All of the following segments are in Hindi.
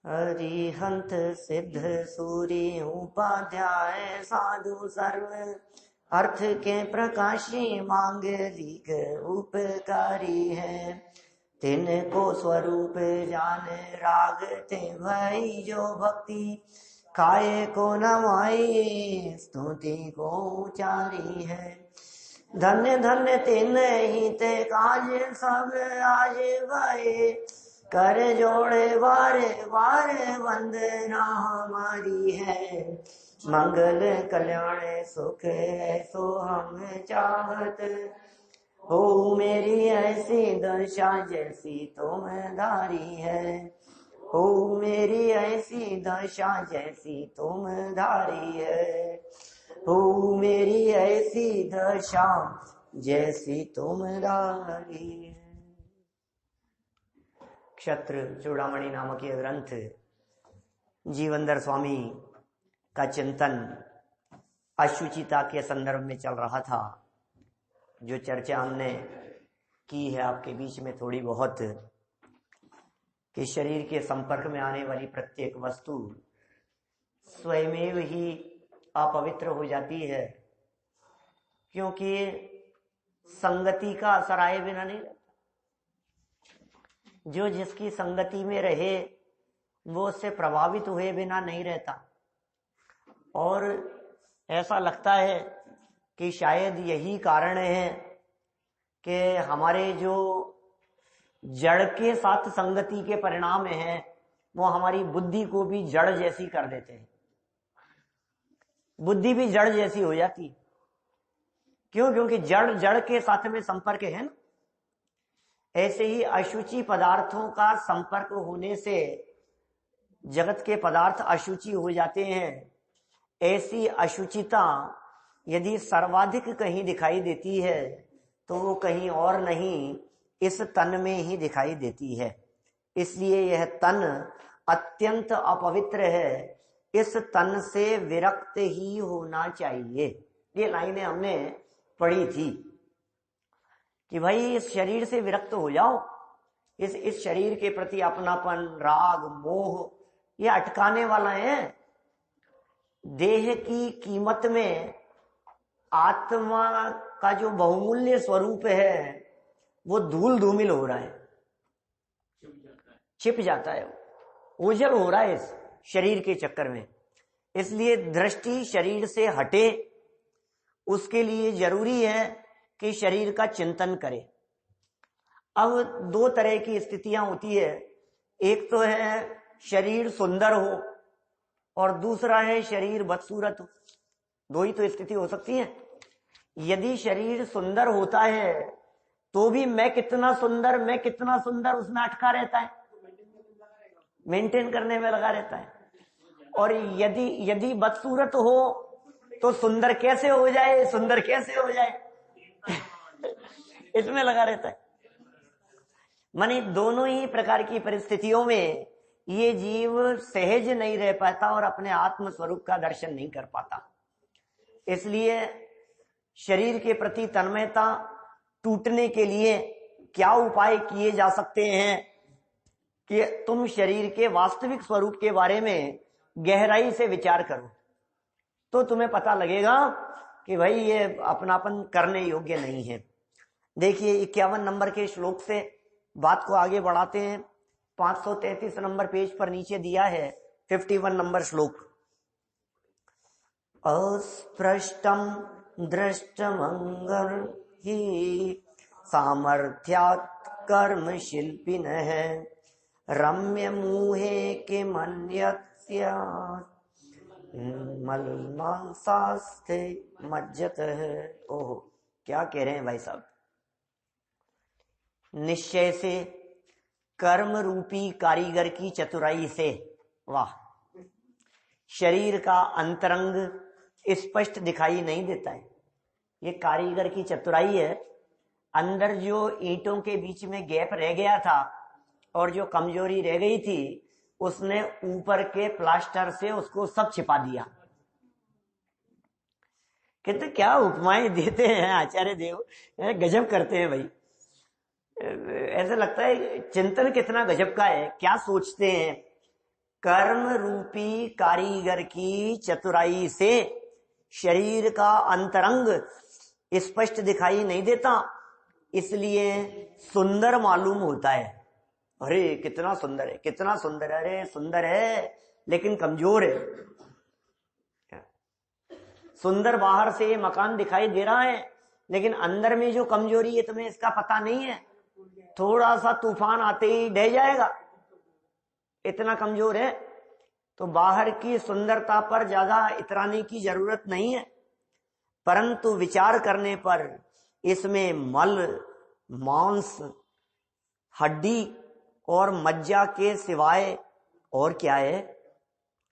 अरिहंत सिद्ध सूरी उपाध्याय साधु सर्व अर्थ के प्रकाशी मांग लीक उपकारी है। तिनको स्वरूप जान राग ते भई जो भक्ति खाए को नवाई स्तुति को उचारी है। धन्य धन्य तिन ही ते काज सब आज भये कर जोड़े बारे बारे वंदना हमारी है। मंगल कल्याण सुख ऐसो हम चाहत हो मेरी ऐसी दशा जैसी तुम धारी है। हो मेरी ऐसी दशा जैसी तुम धारी है। हो मेरी ऐसी दशा जैसी तुम धारी है। क्षत्र चूड़ामणि नामक यह ग्रंथ जीवनधर स्वामी का चिंतन अशुचिता के संदर्भ में चल रहा था। जो चर्चा हमने की है आपके बीच में थोड़ी बहुत, कि शरीर के संपर्क में आने वाली प्रत्येक वस्तु स्वयमेव ही अपवित्र हो जाती है, क्योंकि संगति का असर आए बिना नहीं रहता। जो जिसकी संगति में रहे वो उससे प्रभावित हुए बिना नहीं रहता। और ऐसा लगता है कि शायद यही कारण है कि हमारे जो जड़ के साथ संगति के परिणाम हैं वो हमारी बुद्धि को भी जड़ जैसी कर देते हैं। बुद्धि भी जड़ जैसी हो जाती है। क्यों? क्योंकि जड़ जड़ के साथ में संपर्क है ना। ऐसे ही अशुचि पदार्थों का संपर्क होने से जगत के पदार्थ अशुचि हो जाते हैं। ऐसी अशुचिता यदि सर्वाधिक कहीं दिखाई देती है तो वो कहीं और नहीं, इस तन में ही दिखाई देती है। इसलिए यह तन अत्यंत अपवित्र है। इस तन से विरक्त ही होना चाहिए। ये लाइनें हमने पढ़ी थी कि भाई इस शरीर से विरक्त हो जाओ। इस शरीर के प्रति अपनापन, राग, मोह ये अटकाने वाला है। देह की कीमत में आत्मा का जो बहुमूल्य स्वरूप है वो धूल धूमिल हो रहा है, छिप जाता है, ओझल हो रहा है इस शरीर के चक्कर में। इसलिए दृष्टि शरीर से हटे, उसके लिए जरूरी है कि शरीर का चिंतन करे। अब दो तरह की स्थितियां होती है। एक तो है शरीर सुंदर हो और दूसरा है शरीर बदसूरत हो। दो ही तो स्थिति हो सकती है। यदि शरीर सुंदर होता है तो भी मैं कितना सुंदर उसमें अटका रहता है, मेंटेन करने में लगा रहता है। और यदि बदसूरत हो तो सुंदर कैसे हो जाए इसमें लगा रहता है। मानी दोनों ही प्रकार की परिस्थितियों में ये जीव सहज नहीं रह पाता और अपने आत्म स्वरूप का दर्शन नहीं कर पाता। इसलिए शरीर के प्रति तन्मयता टूटने के लिए क्या उपाय किए जा सकते हैं कि तुम शरीर के वास्तविक स्वरूप के बारे में गहराई से विचार करो, तो तुम्हें पता लगेगा कि भाई ये अपनापन करने योग्य नहीं है। देखिए 51 नंबर के श्लोक से बात को आगे बढ़ाते हैं। 533 नंबर पेज पर नीचे दिया है 51 नंबर श्लोक। अस्पृष्टम दृष्टमंगल ही सामर्थ्यात् कर्म शिल्पिनः रम्य मुहे के मन्यस्य मलमांसास्ते मज्जत है। ओहो, क्या कह रहे हैं भाई साहब। निश्चय से कर्म रूपी कारीगर की चतुराई से, वाह, शरीर का अंतरंग स्पष्ट दिखाई नहीं देता है। ये कारीगर की चतुराई है। अंदर जो ईंटों के बीच में गैप रह गया था और जो कमजोरी रह गई थी उसने ऊपर के प्लास्टर से उसको सब छिपा दिया। कितने क्या उपमाएं देते हैं आचार्य देव, गजब करते हैं भाई। ऐसा लगता है चिंतन कितना गजब का है, क्या सोचते हैं कर्म रूपी कारीगर की चतुराई से शरीर का अंतरंग स्पष्ट दिखाई नहीं देता, इसलिए सुंदर मालूम होता है। अरे कितना सुंदर है, कितना सुंदर है, अरे सुंदर है लेकिन कमजोर है। सुंदर बाहर से ये मकान दिखाई दे रहा है, लेकिन अंदर में जो कमजोरी है तुम्हें इसका पता नहीं है। थोड़ा सा तूफान आते ही ढह जाएगा, इतना कमजोर है। तो बाहर की सुंदरता पर ज्यादा इतराने की जरूरत नहीं है, परंतु विचार करने पर इसमें मल, मांस, हड्डी और मज्जा के सिवाय और क्या है,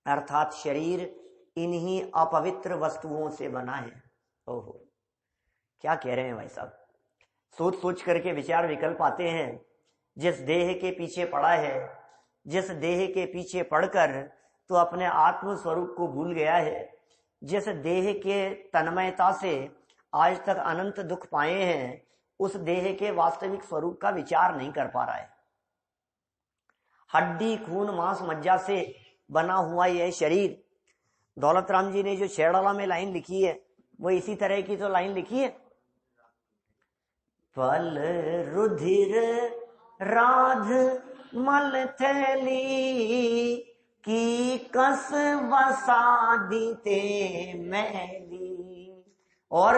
अर्थात शरीर इन्हीं अपवित्र वस्तुओं से बना है। ओहो, क्या कह रहे हैं भाई साहब। सोच सोच करके विचार विकल्प आते हैं। जिस देह के पीछे पड़ा है, जिस देह के पीछे पड़कर तो अपने आत्म स्वरूप को भूल गया है, जिस देह के तन्मयता से आज तक अनंत दुख पाए हैं, उस देह के वास्तविक स्वरूप का विचार नहीं कर पा रहा है। हड्डी, खून, मांस, मज्जा से बना हुआ यह शरीर, दौलत राम जी ने जो छेड़ाला में लाइन लिखी है वो इसी तरह की तो लाइन लिखी है। पल रुधिर राध मल थैली की कस बसा दीते मैली, और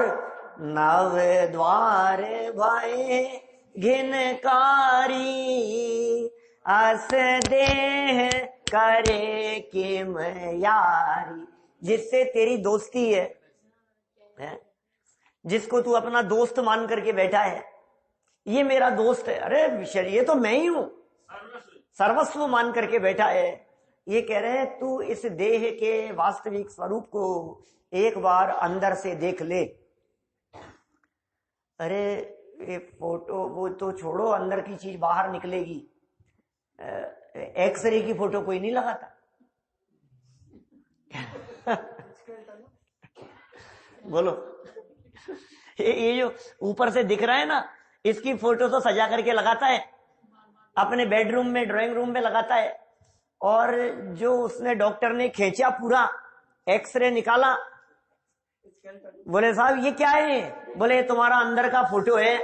नव द्वार भय घिनकारी अस देह करे किम यारी। जिससे तेरी दोस्ती है, जिसको तू अपना दोस्त मान करके बैठा है, ये मेरा दोस्त है, अरे ये तो मैं ही हूं, सर्वस्व मान करके बैठा है। ये कह रहे हैं तू इस देह के वास्तविक स्वरूप को एक बार अंदर से देख ले। अरे ये फोटो वो तो छोड़ो, अंदर की चीज बाहर निकलेगी। एक्सरे की फोटो कोई नहीं लगाता। बोलो, ये जो ऊपर से दिख रहा है ना, इसकी फोटो तो सजा करके लगाता है, अपने बेडरूम में, ड्राइंग रूम में लगाता है। और जो उसने डॉक्टर ने खींचा पूरा एक्सरे निकाला, बोले साहब ये क्या है, बोले तुम्हारा अंदर का फोटो है।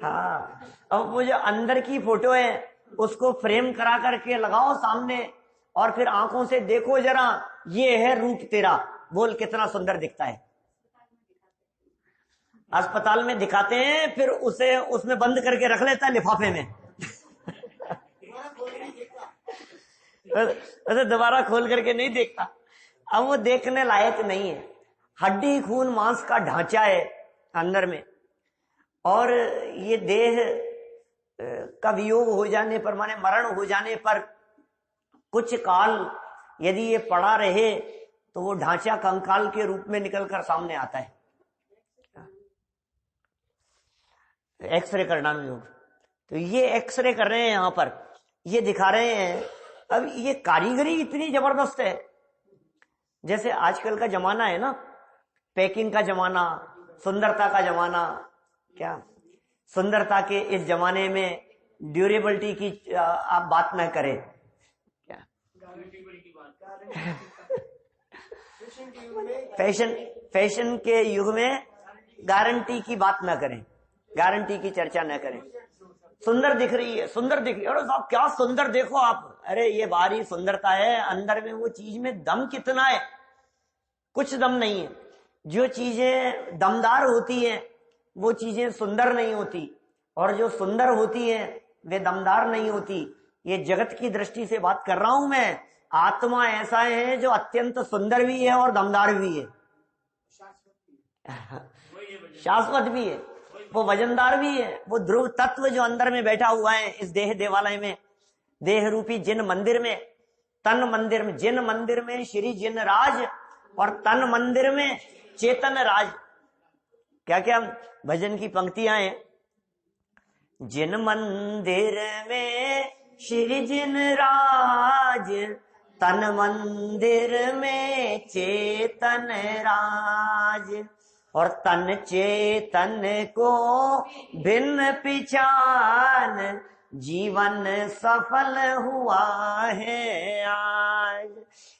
हाँ, अब वो जो अंदर की फोटो है उसको फ्रेम करा करके लगाओ सामने, और फिर आंखों से देखो जरा, ये है रूप तेरा, बोल कितना सुंदर दिखता है। अस्पताल में दिखाते हैं, फिर उसे उसमें बंद करके रख लेता है लिफाफे में। वैसे दोबारा खोल करके नहीं देखता। अब वो देखने लायक नहीं है। हड्डी, खून, मांस का ढांचा है अंदर में, और ये देह का वियोग हो जाने पर, माने मरण हो जाने पर कुछ काल यदि ये पड़ा रहे तो वो ढांचा कंकाल के रूप में निकलकर सामने आता है। एक्सरे करना योग, तो ये एक्सरे कर रहे हैं यहां पर, ये दिखा रहे हैं। अब ये कारीगरी इतनी जबरदस्त है। जैसे आजकल का जमाना है ना, पैकिंग का जमाना, सुंदरता का जमाना, क्या सुंदरता के इस जमाने में ड्यूरेबिलिटी की आप बात न करें, क्या फैशन के युग में गारंटी की बात न करें, गारंटी की चर्चा न करें। सुंदर दिख रही है, सुंदर दिख रही है, अरे साहब क्या सुंदर देखो आप, अरे ये बाहरी सुंदरता है, अंदर में वो चीज में दम कितना है, कुछ दम नहीं है। जो चीजें दमदार होती हैं वो चीजें सुंदर नहीं होती, और जो सुंदर होती हैं वे दमदार नहीं होती। ये जगत की दृष्टि से बात कर रहा हूं मैं। आत्मा ऐसा है जो अत्यंत सुंदर भी है और दमदार भी है, शाश्वत भी है, वो वजनदार भी है। वो ध्रुव तत्व जो अंदर में बैठा हुआ है इस देह देवालय में, देह रूपी जिन मंदिर में, तन मंदिर में, जिन मंदिर में श्री जिन राज, और तन मंदिर में चेतन राज। क्या क्या भजन की पंक्तियां हैं। जिन मंदिर में श्री जिन राज, तन मंदिर में चेतन राज, और तन चेतन को भिन्न पिछान, जीवन सफल हुआ है आज।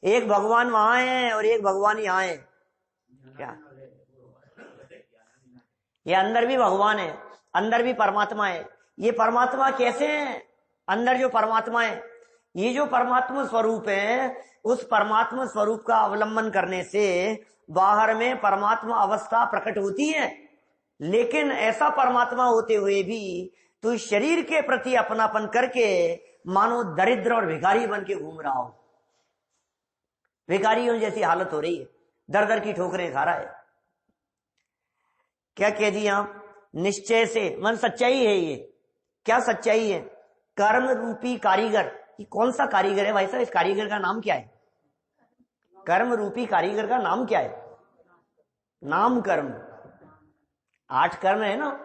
एक भगवान वहां है और एक भगवान यहाँ है। क्या ये अंदर भी भगवान है, अंदर भी परमात्मा है। ये परमात्मा कैसे है? अंदर जो परमात्मा है, ये जो परमात्मा स्वरूप है, उस परमात्मा स्वरूप का अवलंबन करने से बाहर में परमात्मा अवस्था प्रकट होती है। लेकिन ऐसा परमात्मा होते हुए भी तो इस शरीर के प्रति अपनापन करके मानो दरिद्र और भिखारी बन के घूम रहा हो। भिखारियों जैसी हालत हो रही है, दर दर की ठोकरें खा रहा है। क्या कह दिया? निश्चय से, मन सच्चाई है ये। क्या सच्चाई है? कर्म रूपी कारीगर। ये कौन सा कारीगर है भाई साहब? इस कारीगर का नाम क्या है? कर्म रूपी कारीगर का नाम क्या है? नाम कर्म। 8 कर्म है ना,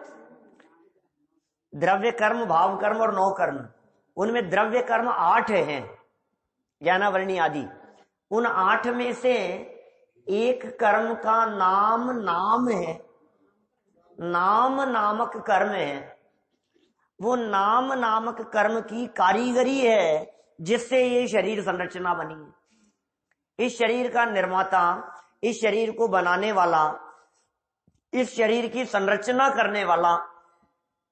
द्रव्य कर्म, भाव कर्म और 9 कर्म। उनमें द्रव्य कर्म 8 हैं, ज्ञानावरणी आदि। उन 8 में से एक कर्म का नाम है, नाम नामक कर्म है। वो नाम नामक कर्म की कारीगरी है जिससे ये शरीर संरचना बनी है। इस शरीर का निर्माता, इस शरीर को बनाने वाला, इस शरीर की संरचना करने वाला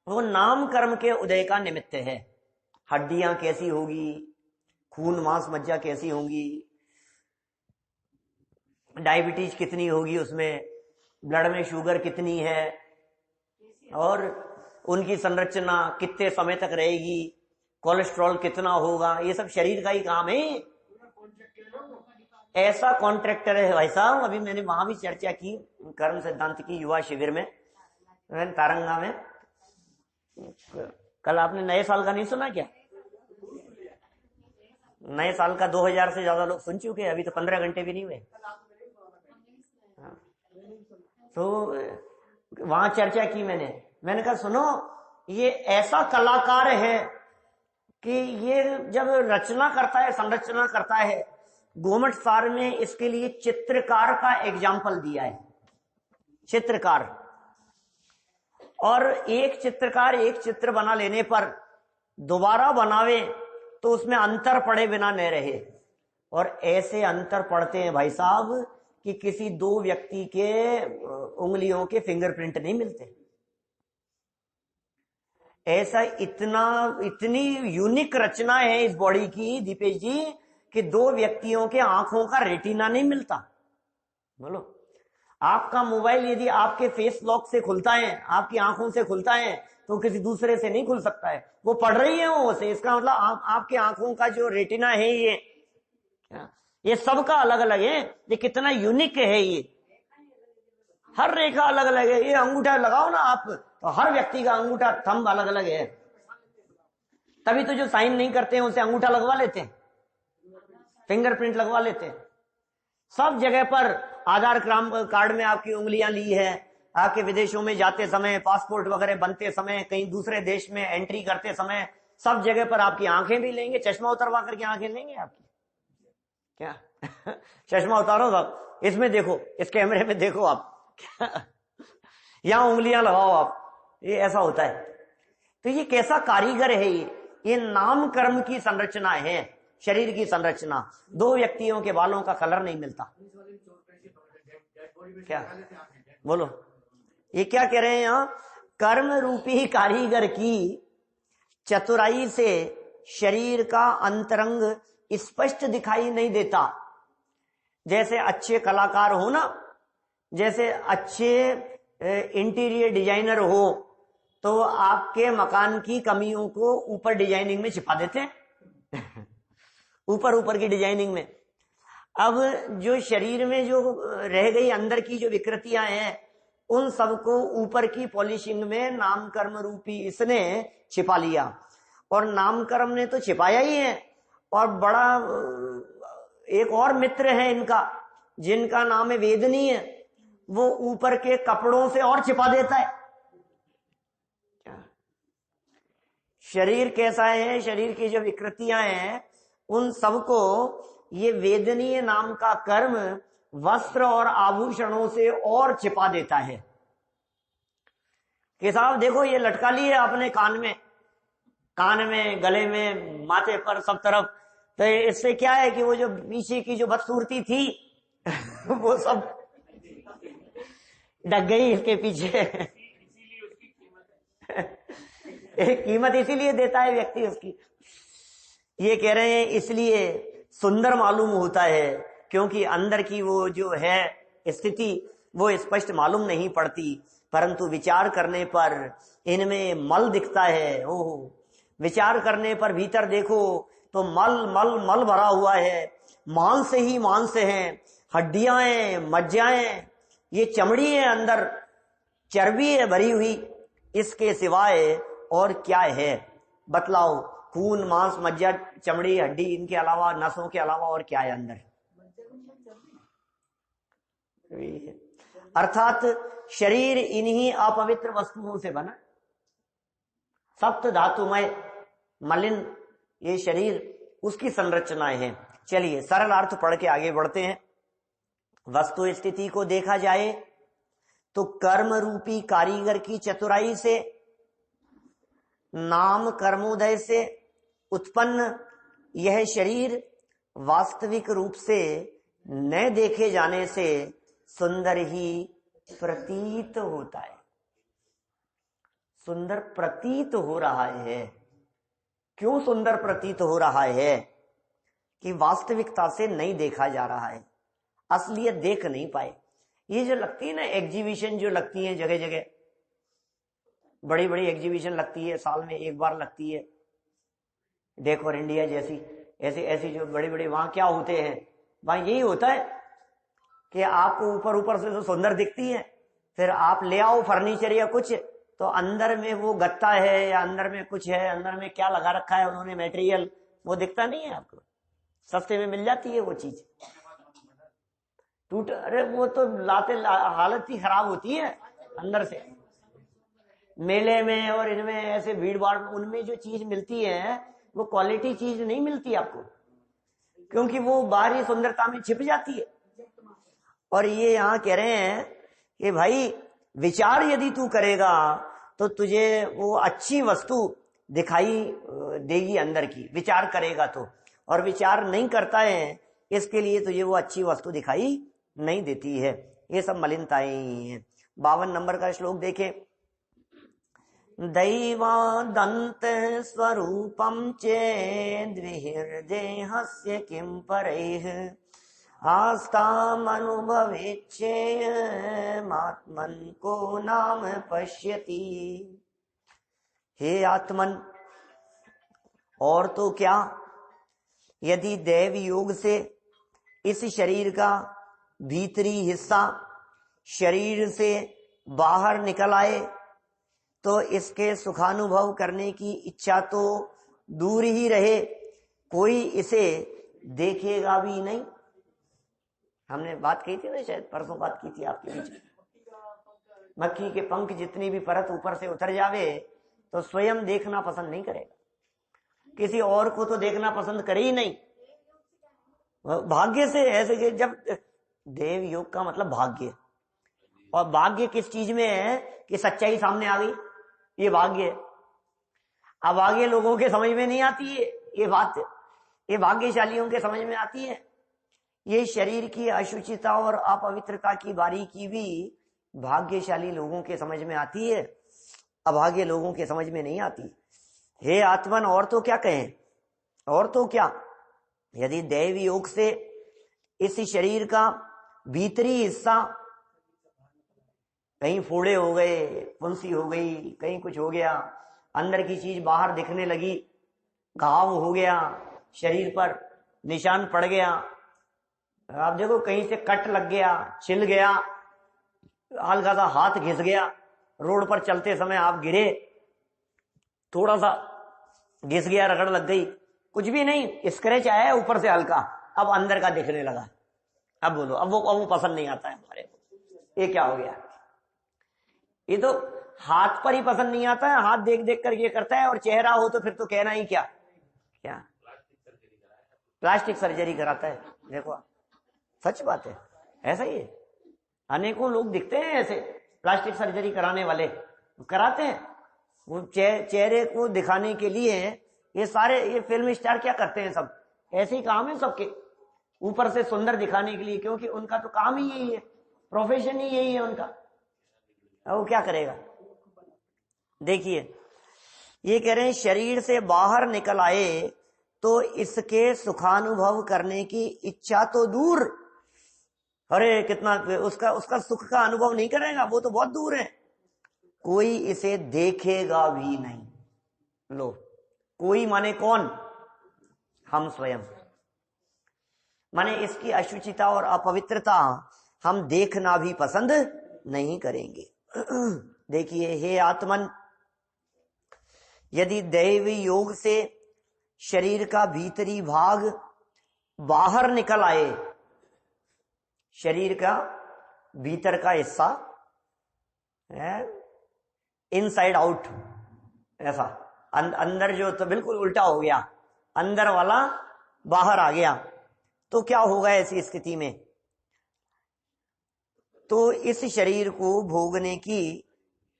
वो नाम कर्म के उदय का निमित्त है। हड्डियां कैसी होगी, खून मांस मज्जा कैसी होंगी, डायबिटीज कितनी होगी उसमें, ब्लड में शुगर कितनी है, और उनकी संरचना कितने समय तक रहेगी, कोलेस्ट्रॉल कितना होगा, ये सब शरीर का ही काम है। ऐसा कॉन्ट्रैक्टर है भाई साहब। अभी मैंने वहां भी चर्चा की कर्म सिद्धांत की युवा शिविर में, तारंगा में। कल आपने नए साल का नहीं सुना क्या? नए साल का 2000 से ज्यादा लोग सुन चुके हैं, अभी तो 15 घंटे भी नहीं हुए। तो वहां चर्चा की मैंने कहा सुनो, ये ऐसा कलाकार है कि ये जब रचना करता है, संरचना करता है, गोमट सार में इसके लिए चित्रकार का एग्जाम्पल दिया है। चित्रकार, और एक चित्रकार एक चित्र बना लेने पर दोबारा बनावे तो उसमें अंतर पड़े बिना न रहे। और ऐसे अंतर पड़ते हैं भाई साहब कि किसी 2 व्यक्ति के उंगलियों के फिंगरप्रिंट नहीं मिलते। ऐसा इतनी यूनिक रचना है इस बॉडी की दीपेश जी कि 2 व्यक्तियों के आंखों का रेटिना नहीं मिलता। बोलो, आपका मोबाइल यदि आपके फेस लॉक से खुलता है, आपकी आंखों से खुलता है, तो किसी दूसरे से नहीं खुल सकता है। वो पढ़ रही है वो से, इसका मतलब आपके आंखों का जो रेटिना है ये सबका अलग अलग है। ये कितना यूनिक है, ये हर रेखा अलग अलग है। ये अंगूठा लगाओ ना आप, तो हर व्यक्ति का अंगूठा थंब अलग अलग है। तभी तो जो साइन नहीं करते हैं उसे अंगूठा लगवा लेते हैं, फिंगरप्रिंट लगवा लेते हैं। सब जगह पर आधार कार्ड में आपकी उंगलियां ली है। आपके विदेशों में जाते समय, पासपोर्ट वगैरह बनते समय, कहीं दूसरे देश में एंट्री करते समय, सब जगह पर आपकी आंखें भी लेंगे। चश्मा उतरवा करके आंखें लेंगे आपकी। क्या चश्मा उतारो साहब, इसमें देखो, इस कैमरे में देखो आप, यहां उंगलियां लगाओ आप। ये ऐसा होता है। तो ये कैसा कारीगर है ये नाम कर्म की संरचना है, शरीर की संरचना। 2 व्यक्तियों के बालों का कलर नहीं मिलता। क्या बोलो, ये क्या कह रहे हैं यहां? कर्म रूपी कारीगर की चतुराई से शरीर का अंतरंग स्पष्ट दिखाई नहीं देता। जैसे अच्छे कलाकार हो ना, जैसे अच्छे इंटीरियर डिजाइनर हो, तो आपके मकान की कमियों को ऊपर डिजाइनिंग में छिपा देते हैं ऊपर की डिजाइनिंग में। अब जो शरीर में जो रह गई अंदर की जो विकृतियां हैं, उन सबको ऊपर की पॉलिशिंग में नाम कर्म रूपी इसने छिपा लिया। और नाम कर्म ने तो छिपाया ही है। और बड़ा एक और मित्र है इनका, जिनका नाम है वेदनी है, वो ऊपर के कपड़ों से और छिपा देता है। शरीर कैसा है, शरीर की जो विकृतियां हैं, उन सबको ये वेदनीय नाम का कर्म वस्त्र और आभूषणों से और छिपा देता है। कि साहब देखो, ये लटका ली है आपने कान में, कान में, गले में, माथे पर, सब तरफ। तो इससे क्या है कि वो जो पीछे की जो बदसूरती थी वो सब ढक गई इसके पीछे। एक कीमत इसीलिए देता है व्यक्ति उसकी। ये कह रहे हैं इसलिए सुंदर मालूम होता है क्योंकि अंदर की वो जो है स्थिति वो स्पष्ट मालूम नहीं पड़ती, परंतु विचार करने पर इनमें मल दिखता है। ओह, विचार करने पर भीतर देखो तो मल मल मल भरा हुआ है, मांस ही मांस है, हड्डियां हैं, मज्जाएं, ये चमड़ी है, अंदर चर्बी है भरी हुई, इसके सिवाय और क्या है बतलाओ? खून, मांस, मज्जा, चमड़ी, हड्डी, इनके अलावा, नसों के अलावा और क्या है अंदर? अर्थात शरीर इन्हीं अपवित्र वस्तुओं से बना, सप्त धातुमय मलिन ये शरीर, उसकी संरचनाएं हैं। चलिए सरल अर्थ पढ़ के आगे बढ़ते हैं। वस्तु स्थिति को देखा जाए तो कर्म रूपी कारीगर की चतुराई से, नाम कर्मोदय से उत्पन्न यह शरीर वास्तविक रूप से न देखे जाने से सुंदर ही प्रतीत होता है। सुंदर प्रतीत हो रहा है। क्यों सुंदर प्रतीत हो रहा है? कि वास्तविकता से नहीं देखा जा रहा है, असलियत देख नहीं पाए। ये जो लगती है ना एग्जीबिशन, जो लगती है जगह जगह, बड़ी बड़ी एग्जीबिशन लगती है, साल में एक बार लगती है, डेकोर इंडिया जैसी, ऐसी ऐसी जो बड़ी बड़ी, वहां क्या होते हैं? वहां यही होता है कि आपको ऊपर ऊपर से तो सुंदर दिखती है, फिर आप ले आओ फर्नीचर या कुछ, तो अंदर में वो गत्ता है या अंदर में कुछ है, अंदर में क्या लगा रखा है उन्होंने मटेरियल, वो दिखता नहीं है आपको। सस्ते में मिल जाती है वो चीज, टूट, अरे वो तो लाते हालत ही खराब होती है अंदर से। मेले में और इनमें ऐसे भीड़ भाड़ में उनमें जो चीज मिलती है वो क्वालिटी चीज नहीं मिलती आपको, क्योंकि वो बाहरी सुंदरता में छिप जाती है। और ये यहाँ कह रहे हैं कि भाई विचार यदि तू करेगा तो तुझे वो अच्छी वस्तु दिखाई देगी अंदर की, विचार करेगा तो। और विचार नहीं करता है, इसके लिए तुझे वो अच्छी वस्तु दिखाई नहीं देती है। ये सब मलिनताएं ही हैं। 52 नंबर का श्लोक देखें। दैवादन्त स्वरूपम चेद्विहृदेहस्य किं परैः आस्तामनुभवेच्छेयमात्मन को नाम पश्यति। हे आत्मन, और तो क्या, यदि दैव योग से इस शरीर का भीतरी हिस्सा शरीर से बाहर निकल आए तो इसके सुखानुभव करने की इच्छा तो दूर ही रहे, कोई इसे देखेगा भी नहीं। हमने बात कही थी ना, शायद परसों बात की थी आपके बीच में। मक्खी के पंख जितनी भी परत ऊपर से उतर जावे तो स्वयं देखना पसंद नहीं करेगा, किसी और को तो देखना पसंद करे ही नहीं। भाग्य से ऐसे कि जब देव योग का मतलब भाग्य, और भाग्य किस चीज में है कि सच्चाई सामने आ गई, ये भाग्य है। अब आगे लोगों के समझ में नहीं आती है ये बात, ये भाग्यशालियों के समझ में आती है। ये शरीर की अशुचिता और अपवित्रता की बारीकी भी भाग्यशाली लोगों के समझ में आती है, अभागे लोगों के समझ में नहीं आती। हे आत्मन, और तो क्या कहें, और तो क्या, यदि दैव योग से इस शरीर का भीतरी हिस्सा, कहीं फोड़े हो गए, फुंसी हो गई, कहीं कुछ हो गया, अंदर की चीज बाहर दिखने लगी, घाव हो गया, शरीर पर निशान पड़ गया, आप देखो कहीं से कट लग गया, छिल गया, हल्का सा हाथ घिस गया, रोड पर चलते समय आप गिरे, थोड़ा सा घिस गया, रगड़ लग गई, कुछ भी नहीं, स्क्रैच आया ऊपर से हल्का, अब अंदर का दिखने लगा। अब बोलो, अब वो पसंद नहीं आता है हमारे को, ये क्या हो गया? ये तो हाथ पर ही पसंद नहीं आता है, हाथ देख देख कर ये करता है, और चेहरा हो तो फिर तो कहना ही क्या, क्या प्लास्टिक सर्जरी कराता है। देखो सच बात है, ऐसा ही है। अनेकों लोग दिखते हैं ऐसे प्लास्टिक सर्जरी कराने वाले, कराते हैं, वो चेहरे को दिखाने के लिए ये सारे ये फिल्म स्टार क्या करते हैं, सब ऐसे ही काम है सबके, ऊपर से सुंदर दिखाने के लिए, क्योंकि उनका तो काम ही यही है, प्रोफेशन ही यही है उनका। वो क्या करेगा। देखिए ये कह रहे हैं शरीर से बाहर निकल आए तो इसके सुखानुभव करने की इच्छा तो दूर, अरे कितना उसका उसका सुख का अनुभव नहीं करेगा, वो तो बहुत दूर है, कोई इसे देखेगा भी नहीं। लो, कोई माने कौन, हम स्वयं, माने इसकी अशुचिता और अपवित्रता हम देखना भी पसंद नहीं करेंगे। देखिए हे आत्मन, यदि दैवी योग से शरीर का भीतरी भाग बाहर निकल आए, शरीर का भीतर का हिस्सा इनसाइड आउट, ऐसा अंदर जो तो बिल्कुल उल्टा हो गया, अंदर वाला बाहर आ गया, तो क्या होगा ऐसी स्थिति में। तो इस शरीर को भोगने की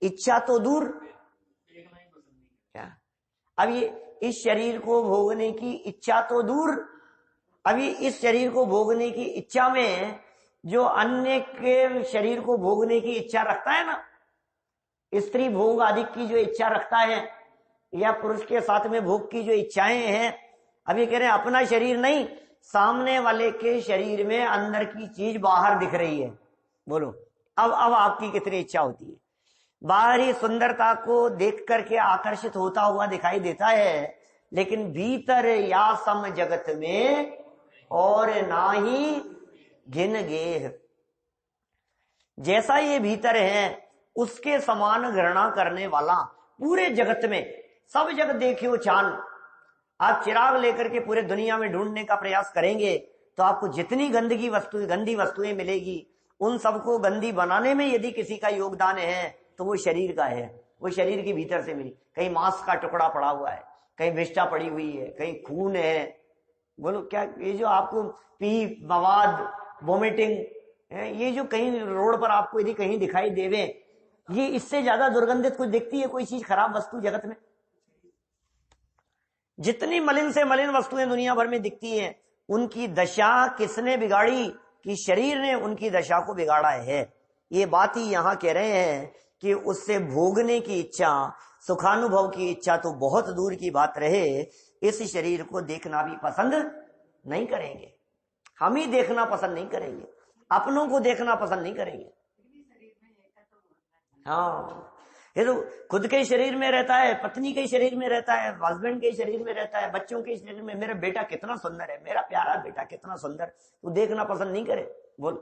इच्छा तो दूर, क्या अब ये इस शरीर को भोगने की इच्छा तो दूर, अभी इस शरीर को भोगने की इच्छा में जो अन्य के शरीर को भोगने की इच्छा रखता है ना, स्त्री भोग आदि की जो इच्छा रखता है या पुरुष के साथ में भोग की जो इच्छाएं हैं, अभी कह रहे हैं अपना शरीर नहीं, सामने वाले के शरीर में अंदर की चीज बाहर दिख रही है। बोलो अब आपकी कितनी इच्छा होती है। बाहरी सुंदरता को देख करके आकर्षित होता हुआ दिखाई देता है, लेकिन भीतर या सम जगत में और ना ही घिन गेह, जैसा ये भीतर है उसके समान घृणा करने वाला पूरे जगत में, सब जगत देखियो छान, आप चिराग लेकर के पूरे दुनिया में ढूंढने का प्रयास करेंगे तो आपको जितनी गंदी वस्तुएं मिलेगी, उन सबको गंदी बनाने में यदि किसी का योगदान है तो वो शरीर का है, वो शरीर के भीतर से मिली। कहीं मांस का टुकड़ा पड़ा हुआ है, कहीं विष्ठा पड़ी हुई है, कहीं खून है। बोलो क्या ये जो आपको पी, मवाद, वोमिटिंग, ये जो कहीं रोड पर आपको यदि कहीं दिखाई देवे, ये इससे ज्यादा दुर्गंधित कुछ दिखती है कोई चीज, खराब वस्तु जगत में? जितनी मलिन से मलिन वस्तुएं दुनिया भर में दिखती हैं, उनकी दशा किसने बिगाड़ी? कि शरीर ने उनकी दशा को बिगाड़ा है। ये बात ही यहां कह रहे हैं कि उससे भोगने की इच्छा, सुखानुभव की इच्छा तो बहुत दूर की बात रहे, इस शरीर को देखना भी पसंद नहीं करेंगे। हम ही देखना पसंद नहीं करेंगे, अपनों को देखना पसंद नहीं करेंगे। हाँ, ये तो खुद के शरीर में रहता है, पत्नी के शरीर में रहता है, हस्बैंड के शरीर में रहता है, बच्चों के शरीर में, मेरा बेटा कितना सुंदर है, मेरा प्यारा बेटा कितना सुंदर, तू देखना पसंद नहीं करे। बोल,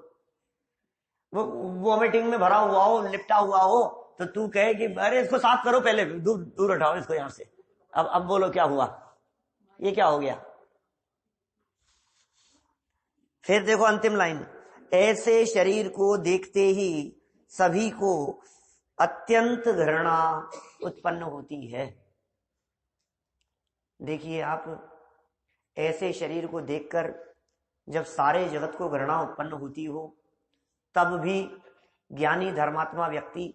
वो वोमिटिंग में भरा हुआ हो, लिपटा हुआ हो, तो तू कहे कि अरे इसको साफ करो, पहले दूर दूर हटाओ इसको यहां से। अब बोलो क्या हुआ, ये क्या हो गया। फिर देखो अंतिम लाइन, ऐसे शरीर को देखते ही सभी को अत्यंत घृणा उत्पन्न होती है। देखिए आप, ऐसे शरीर को देखकर जब सारे जगत को घृणा उत्पन्न होती हो, तब भी ज्ञानी धर्मात्मा व्यक्ति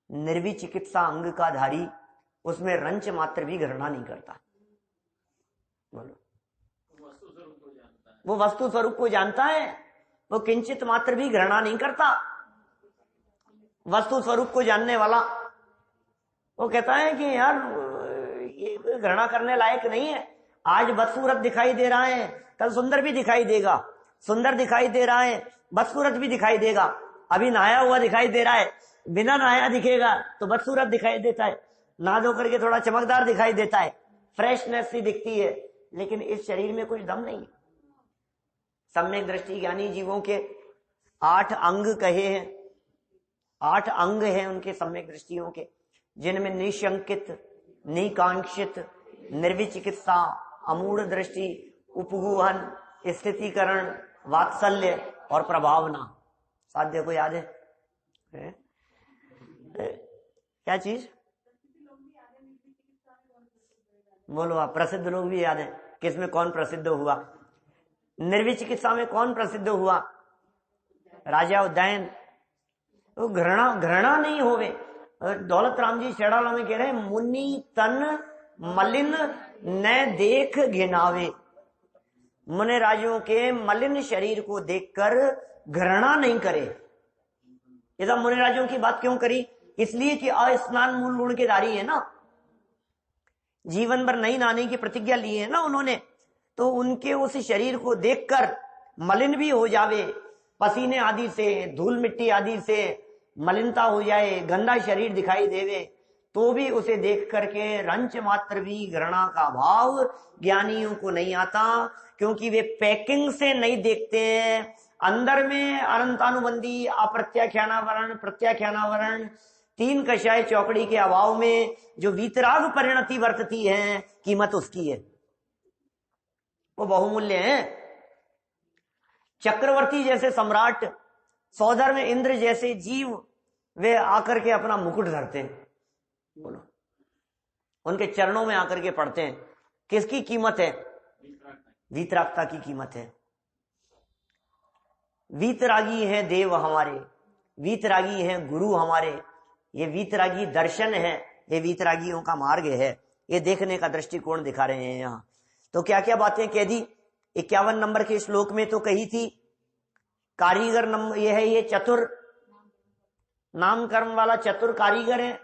निर्विचिकित्सा अंग का धारी उसमें रंच मात्र भी घृणा नहीं करता। बोलो, वो वस्तु स्वरूप को जानता है, वो किंचित मात्र भी घृणा नहीं करता। वस्तु स्वरूप को जानने वाला वो कहता है कि यार ये घृणा करने लायक नहीं है, आज बदसूरत दिखाई दे रहा है, कल सुंदर भी दिखाई देगा, सुंदर दिखाई दे रहा है, बदसूरत भी दिखाई देगा, अभी नहाया हुआ दिखाई दे रहा है, बिना नहाया दिखेगा तो बदसूरत दिखाई देता है, नहा धो करके थोड़ा चमकदार दिखाई देता है, फ्रेशनेस सी दिखती है, लेकिन इस शरीर में कुछ दम नहीं। सम्यक दृष्टि ज्ञानी जीवों के 8 अंग कहे हैं, 8 अंग हैं उनके सम्यक दृष्टियों के, जिनमें निशंकित, निकांक्षित, निर्विचिकित्सा, अमूढ़ दृष्टि, उपगूहन, स्थितिकरण, वात्सल्य और प्रभावना। साध्य को याद है? क्या चीज? बोलो आप, प्रसिद्ध लोग भी याद है? किसमें कौन प्रसिद्ध हुआ? निर्विचिकित्सा में कौन प्रसिद्ध हुआ? राजा उदयन। तो घृणा नहीं होवे, दौलत राम जी शेड़ाला में कह रहे हैं, मुनि तन मलिन न देख घिनावे। मुनि राजों के मलिन शरीर को देखकर घृणा नहीं करे। ये सब मुनि राजों की बात क्यों करी? इसलिए कि अस्नान मूल गुण के धारी है ना, जीवन भर नहीं नहाने की प्रतिज्ञा ली है ना उन्होंने, तो उनके उस शरीर को देखकर मलिन भी हो जावे, पसीने आदि से, धूल मिट्टी आदि से मलिनता हो जाए, गंदा शरीर दिखाई देवे, तो भी उसे देख करके रंच मात्र भी घृणा का भाव ज्ञानियों को नहीं आता, क्योंकि वे पैकिंग से नहीं देखते हैं। अंदर में अनंतानुबंधी, अप्रत्याख्यानावरण, प्रत्याख्यानावरण, तीन कषाय चौकड़ी के अभाव में जो वीतराग परिणति वर्तती है, कीमत उसकी है, वो बहुमूल्य है। चक्रवर्ती जैसे सम्राट, सौधर में इंद्र जैसे जीव, वे आकर के अपना मुकुट धरते हैं, बोलो, उनके चरणों में आकर के पढ़ते हैं। किसकी कीमत है? वीतरागता की कीमत है। वीतरागी हैं देव हमारे, वीतरागी हैं गुरु हमारे, ये वीतरागी दर्शन है, ये वीतरागियों का मार्ग है, ये देखने का दृष्टिकोण दिखा रहे हैं यहाँ। तो क्या क्या बातें कह दी? 51 नंबर के श्लोक में तो कही थी, कारीगर नंबर ये है, ये चतुर नाम कर्म वाला चतुर कारीगर है,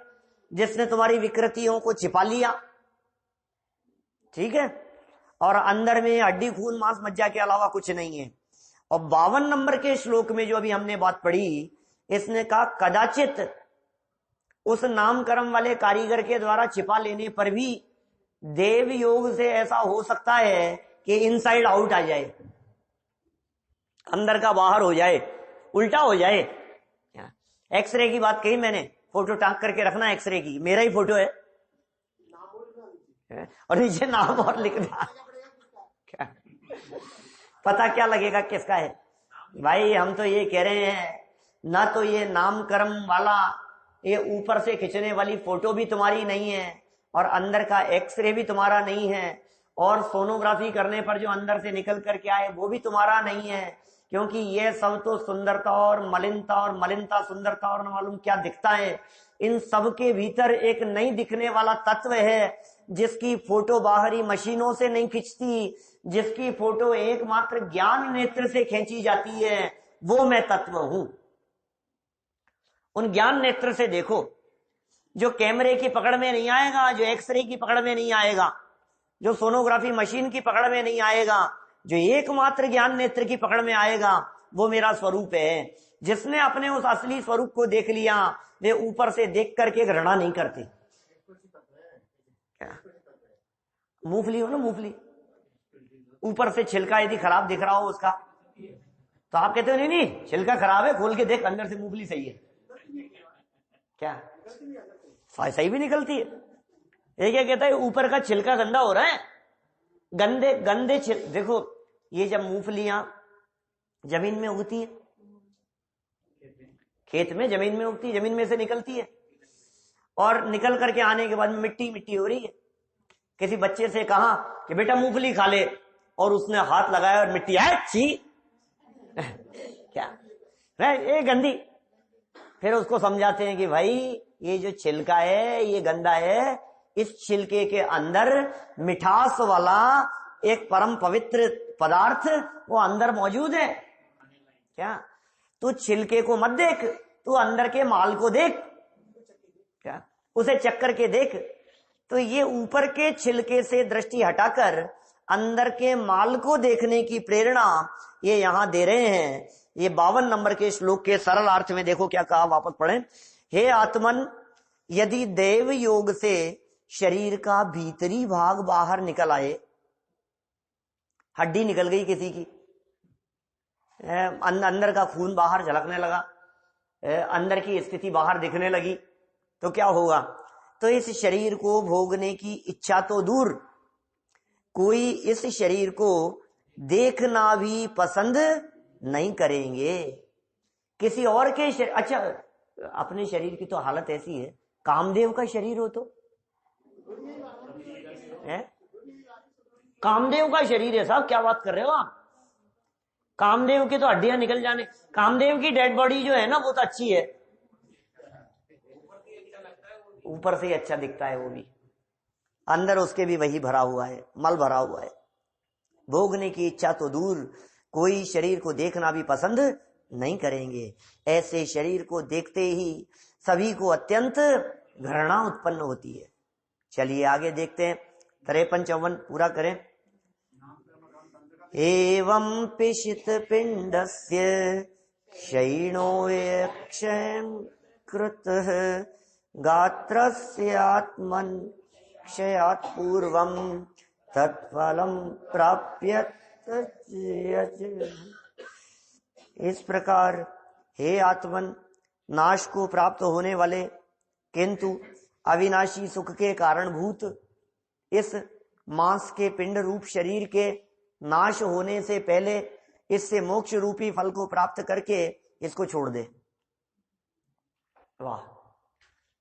जिसने तुम्हारी विकृतियों को छिपा लिया, ठीक है, और अंदर में हड्डी खून मांस मज्जा के अलावा कुछ नहीं है। और 52 नंबर के श्लोक में जो अभी हमने बात पढ़ी, इसने कहा कदाचित उस नाम कर्म वाले कारीगर के द्वारा छिपा लेने पर भी देव योग से ऐसा हो सकता है कि इनसाइड आउट आ जाए, अंदर का बाहर हो जाए, उल्टा हो जाए। एक्सरे की बात कही मैंने, फोटो टांग करके रखना एक्सरे की, मेरा ही फोटो है और नीचे नाम और लिखना, क्या पता क्या लगेगा किसका है? भाई हम तो ये कह रहे हैं, ना तो ये नाम कर्म वाला ये ऊपर से खींचने वाली फोटो भी तुम्हारी नहीं है, और अंदर का एक्सरे भी तुम्हारा नहीं है, और सोनोग्राफी करने पर जो अंदर से निकल करके आए वो भी तुम्हारा नहीं है, क्योंकि ये सब तो सुंदरता और मलिनता सुंदरता और न मालूम क्या दिखता है। इन सब के भीतर एक नहीं दिखने वाला तत्व है, जिसकी फोटो बाहरी मशीनों से नहीं खींचती, जिसकी फोटो एकमात्र ज्ञान नेत्र से खींची जाती है, वो मैं तत्व हूं। उन ज्ञान नेत्र से देखो, जो कैमरे की पकड़ में नहीं आएगा, जो एक्सरे की पकड़ में नहीं आएगा, जो सोनोग्राफी मशीन की पकड़ में नहीं आएगा, जो एकमात्र ज्ञान नेत्र की पकड़ में आएगा, वो मेरा स्वरूप है। जिसने अपने उस असली स्वरूप को देख लिया, वे ऊपर से देख करके घृणा नहीं करते। मूंगफली हो ना, मूंगफली ऊपर से छिलका यदि खराब दिख रहा हो उसका, तो आप कहते हो नहीं नहीं छिलका खराब है, खोल के देख अंदर से मूंगफली सही है, क्या सही भी निकलती है। ये क्या कहता है, ऊपर का छिलका गंदा हो रहा है, गंदे गंदे देखो, ये जब मूंगफलियां जमीन में उगती है, खेत में जमीन में उगती है, जमीन में से निकलती है, और निकल करके आने के बाद मिट्टी मिट्टी हो रही है। किसी बच्चे से कहा कि बेटा मूंगफली खा ले, और उसने हाथ लगाया और मिट्टी है, छी क्या ये गंदी। फिर उसको समझाते हैं कि भाई ये जो छिलका है ये गंदा है, इस छिलके के अंदर मिठास वाला एक परम पवित्र पदार्थ वो अंदर मौजूद है। क्या तू छिलके को मत देख, तू अंदर के माल को देख, क्या उसे चक्कर के देख। तो ये ऊपर के छिलके से दृष्टि हटाकर अंदर के माल को देखने की प्रेरणा ये यहां दे रहे हैं। ये 52 नंबर के श्लोक के सरल अर्थ में देखो क्या कहा, वापस पढ़ें। हे आत्मन, यदि देव योग से शरीर का भीतरी भाग बाहर निकल आए, हड्डी निकल गई किसी की, अंदर का खून बाहर झलकने लगा, अंदर की स्थिति बाहर दिखने लगी, तो क्या होगा? तो इस शरीर को भोगने की इच्छा तो दूर, कोई इस शरीर को देखना भी पसंद नहीं करेंगे। किसी और के शरीर, अच्छा अपने शरीर की तो हालत ऐसी है, कामदेव का शरीर हो तो है? कामदेव का शरीर है साहब, क्या बात कर रहे हो आप? कामदेव की तो हड्डियां निकल जाने, कामदेव की डेड बॉडी जो है ना वो तो अच्छी है। ऊपर से ही अच्छा दिखता है वो भी, अंदर उसके भी वही भरा हुआ है, मल भरा हुआ है। भोगने की इच्छा तो दूर, कोई शरीर को देखना भी पसंद नहीं करेंगे। ऐसे शरीर को देखते ही सभी को अत्यंत घृणा उत्पन्न होती है। चलिए आगे देखते हैं, 53-54 पूरा करें। एवं पिशित पिंडस्य क्षयिणो क्षयं कृतः गात्रस्यात्मन् क्षयात् पूर्वं तत्फलं प्राप्यत। इस प्रकार हे आत्मन, नाश को प्राप्त होने वाले किंतु अविनाशी सुख के कारणभूत इस मांस के पिंड रूप शरीर के नाश होने से पहले इससे मोक्ष रूपी फल को प्राप्त करके इसको छोड़ दे। वाह,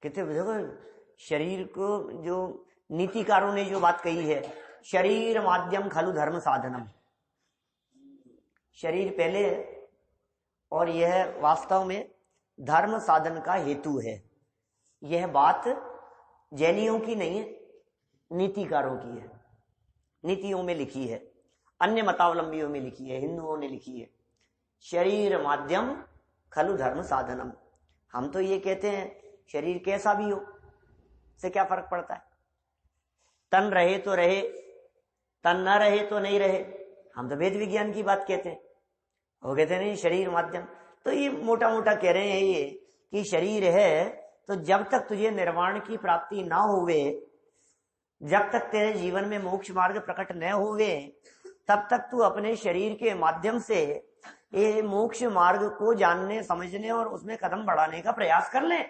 कितने देखो शरीर को जो नीतिकारों ने जो बात कही है, शरीर माध्यम खलु धर्म साधनम, शरीर पहले है और यह वास्तव में धर्म साधन का हेतु है। यह बात जैनियों की नहीं है, नीतिकारों की है, नीतियों में लिखी है, अन्य मतावलंबियों में लिखी है, हिंदुओं ने लिखी है। शरीर माध्यम खलु धर्म साधनम। हम तो ये कहते हैं शरीर कैसा भी हो, से क्या फर्क पड़ता है, तन रहे तो रहे, तन न रहे तो नहीं रहे। हम तो वेद विज्ञान की बात कहते हैं, वो कहते हैं नहीं शरीर माध्यम। तो ये मोटा मोटा कह रहे हैं ये कि शरीर है तो जब तक तुझे निर्वाण की प्राप्ति ना होवे, जब तक तेरे जीवन में मोक्ष मार्ग प्रकट न होवे, तब तक तू अपने शरीर के माध्यम से ये मोक्ष मार्ग को जानने समझने और उसमें कदम बढ़ाने का प्रयास कर ले।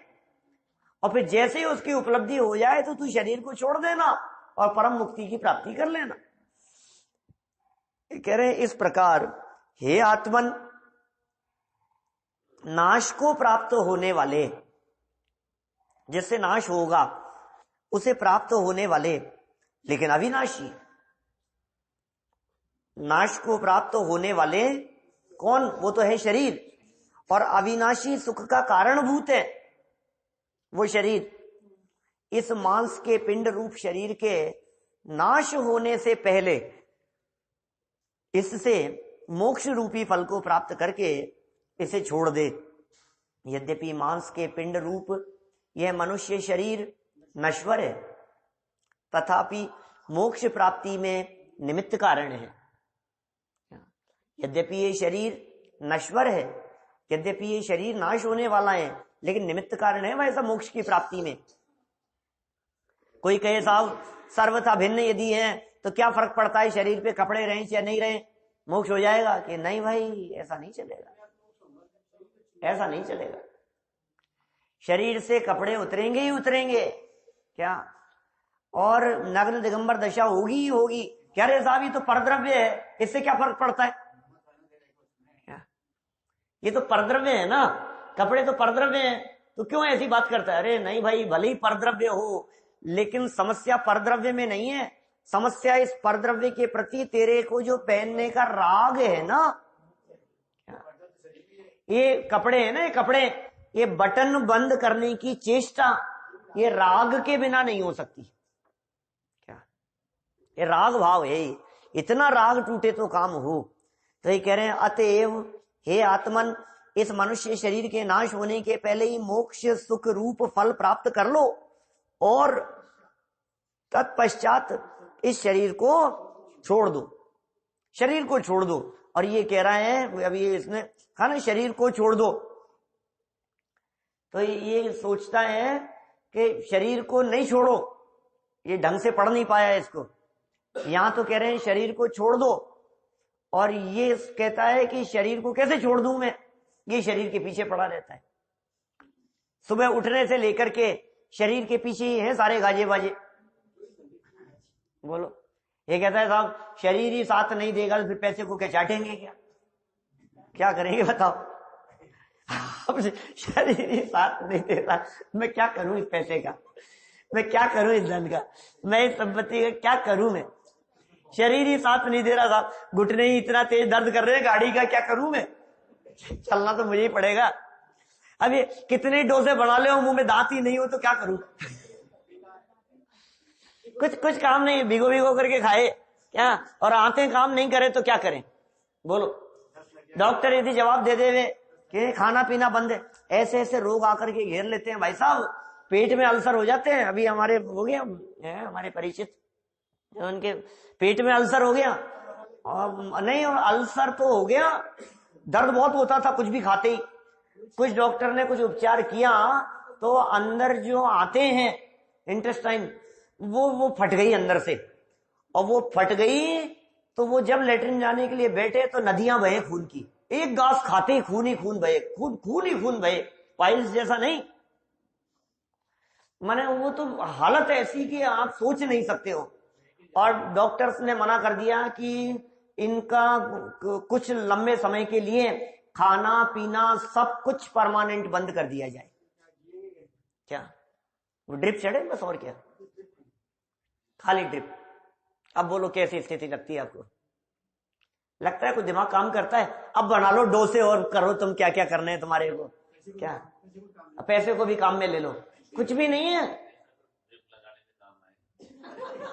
और फिर जैसे ही उसकी उपलब्धि हो जाए तो तू शरीर को छोड़ देना और परम मुक्ति की प्राप्ति कर लेना। कह रहे इस प्रकार हे आत्मन, नाश को प्राप्त होने वाले, जिससे नाश होगा उसे प्राप्त होने वाले लेकिन अविनाशी, नाश को प्राप्त होने वाले कौन, वो तो है शरीर, और अविनाशी सुख का कारणभूत है वो शरीर। इस मांस के पिंड रूप शरीर के नाश होने से पहले इससे मोक्ष रूपी फल को प्राप्त करके इसे छोड़ दे। यद्यपि मांस के पिंड रूप यह मनुष्य शरीर नश्वर है, तथापि मोक्ष प्राप्ति में निमित्त कारण है। यद्यपि ये शरीर नश्वर है, यद्यपि ये शरीर नाश होने वाला है, लेकिन निमित्त कारण है वैसा मोक्ष की प्राप्ति में। कोई कहे साहब सर्वथा भिन्न यदि है तो क्या फर्क पड़ता है शरीर पे कपड़े रहें या नहीं रहे, मोक्ष हो जाएगा? कि नहीं भाई, ऐसा नहीं चलेगा, ऐसा नहीं चलेगा। शरीर से कपड़े उतरेंगे ही उतरेंगे क्या, और नग्न दिगंबर दशा होगी ही होगी। क्या रे साहब, ये तो परद्रव्य है, इससे क्या फर्क पड़ता है? क्या, ये तो परद्रव्य है ना, कपड़े तो परद्रव्य है, तो क्यों ऐसी बात करता है? अरे नहीं भाई, भले ही परद्रव्य हो, लेकिन समस्या परद्रव्य में नहीं है, समस्या इस परद्रव्य के प्रति तेरे को जो पहनने का राग है ना। ये कपड़े है ना, ये कपड़े, ये बटन बंद करने की चेष्टा ये राग के बिना नहीं हो सकती। क्या, ये राग भाव है, इतना राग टूटे तो काम हो। तो ये कह रहे हैं अतएव हे आत्मन, इस मनुष्य शरीर के नाश होने के पहले ही मोक्ष सुख रूप फल प्राप्त कर लो और तत्पश्चात इस शरीर को छोड़ दो, शरीर को छोड़ दो। और ये कह रहा है अभी इसने कहा ना शरीर को छोड़ दो, तो ये सोचता है कि शरीर को नहीं छोड़ो, ये ढंग से पढ़ नहीं पाया इसको। यहां तो कह रहे हैं शरीर को छोड़ दो, और ये कहता है कि शरीर को कैसे छोड़ दूं मैं, ये शरीर के पीछे पड़ा रहता है। सुबह उठने से लेकर के शरीर के पीछे ही है सारे गाजे बाजे। बोलो, ये कहता है साहब शरीर ही साथ नहीं देगा तो फिर पैसे को क्या चाटेंगे, क्या करेंगे बताओ। अब शरीर ही साथ नहीं दे रहा, मैं क्या करूं इस पैसे का, मैं क्या करूं इस धन का, मैं इस संपत्ति का क्या करूं मैं? शरीर ही साथ नहीं दे रहा साहब, घुटने ही इतना तेज दर्द कर रहे हैं, गाड़ी का क्या करूं मैं? चलना तो मुझे ही पड़ेगा। अब ये कितने डोसे बना ले, मुंह में दांत ही नहीं हो तो क्या करूं? कुछ कुछ काम नहीं, भिगो भिगो करके खाए क्या, और आंतें काम नहीं करे तो क्या करें बोलो। डॉक्टर यदि जवाब दे देवे कि खाना पीना बंद है, ऐसे ऐसे रोग आकर के घेर लेते हैं भाई साहब, पेट में अल्सर हो जाते हैं। अभी हमारे हो गया हमारे परिचित, उनके पेट में अल्सर हो गया, और नहीं और अल्सर तो हो गया, दर्द बहुत होता था कुछ भी खाते ही। कुछ डॉक्टर ने कुछ उपचार किया तो अंदर जो आते हैं इंटेस्टाइन वो फट गई अंदर से, और वो फट गई तो वो जब लेटरिन जाने के लिए बैठे तो नदियां बहे खून की, एक गास खाते ही खून ही खून बहे, खून ही खून बहे, पाइल्स जैसा नहीं, माने वो तो हालत ऐसी कि आप सोच नहीं सकते हो। और डॉक्टर्स ने मना कर दिया कि इनका कुछ लंबे समय के लिए खाना पीना सब कुछ परमानेंट बंद कर दिया जाए। क्या वो ड्रिप चढ़े बस, और क्या, खाली ड्रिप। अब बोलो कैसी स्थिति लगती है आपको? लगता है कुछ दिमाग काम करता है? अब बना लो डोसे और करो तुम क्या क्या करने हैं तुम्हारे को, क्या पैसे को भी काम में ले लो, कुछ भी नहीं है।